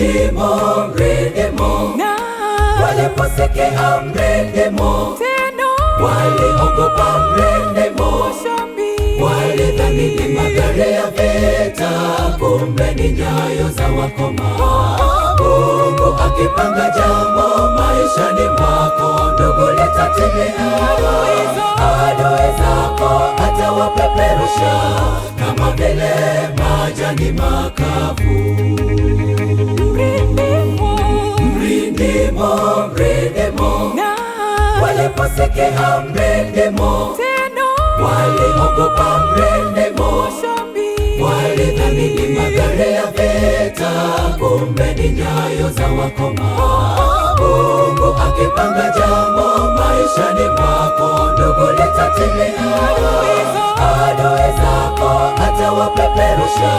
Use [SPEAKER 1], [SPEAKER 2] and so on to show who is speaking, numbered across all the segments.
[SPEAKER 1] mrindimo, mrindimo. Waliposikia mrindimo, waliogopa mrindimo. Walidhani ni magari ya vita, kumbe ni nyayo za wakoma. Mungu akipanga jambo maishani mwako, ndugu, litatimia. Adui zako atawapeperusha kama vile majani makavu. Mrindimo, mrindimo. Waliposikia mrindimo, waliogopa mrindimo. Walidhani ni magari ya vita, kumbe ni nyayo za wakoma. Mungu akipanga jambo maishani mwako, ndugu, litatimia. Adui zako atawapeperusha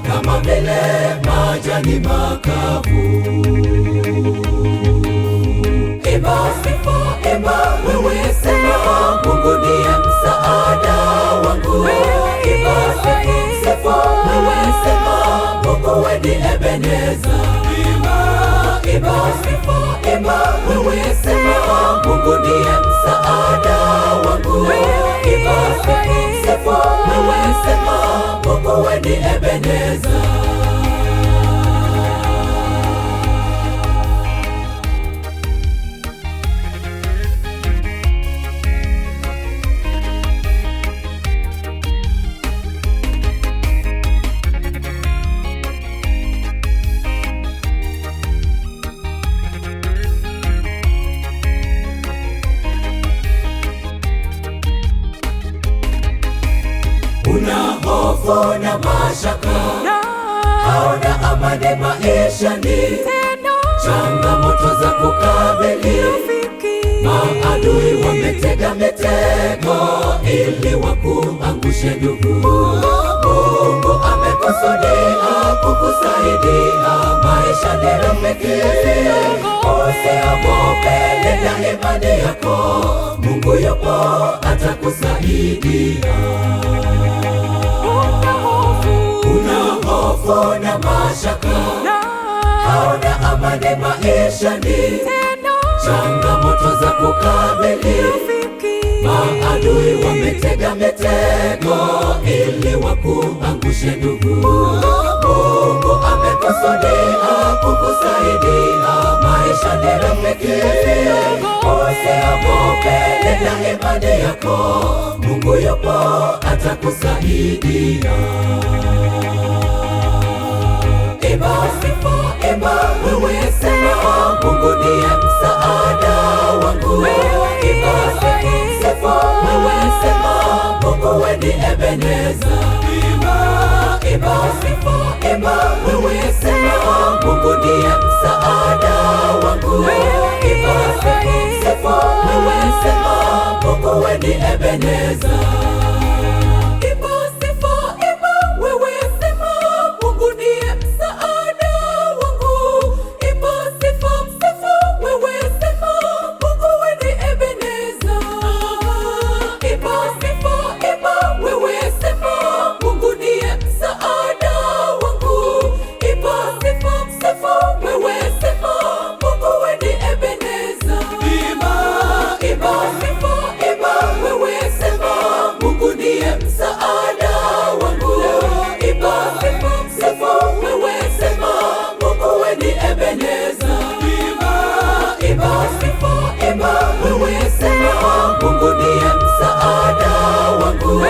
[SPEAKER 1] kama vile majani makavu. Imba sifa, imba wewe, sema Mungu ndiye msaada wangu. Imba sifa, wewe, sema Mungu wewe ni Ebeneza. Imba sifa, imba wewe, sema Mungu ndiye msaada wangu. Imba sifa, wewe, sema Mungu wewe ni Ebeneza. Una hofu na mashaka, hauna amani maishani, changamoto za kukabili. Maadui wametega mitego ili wakuangushe ndugu. Mungu amekusudia kukusaidia maishani rafiki. Usiogope, linda imani yako, Mungu yupo atakusaidia. Na mashaka, hauna amani maishani, changamoto za kukabili. Maadui wametega mitego ili wakuangushe ndugu. Mungu amekusudia kukusaidia maishani rafiki. Usiogope, linda imani yako, Mungu yupo atakusaidia. Imba sifa, imba wewe, sema Mungu ndiye msaada wangu. Imba sifa, wewe, sema Mungu wewe ni Ebeneza. Imba sifa, imba wewe, sema Mungu ndiye msaada wangu. Imba sifa, wewe, sema Mungu wewe ni Ebeneza. Mungu ndiye msaada wangu.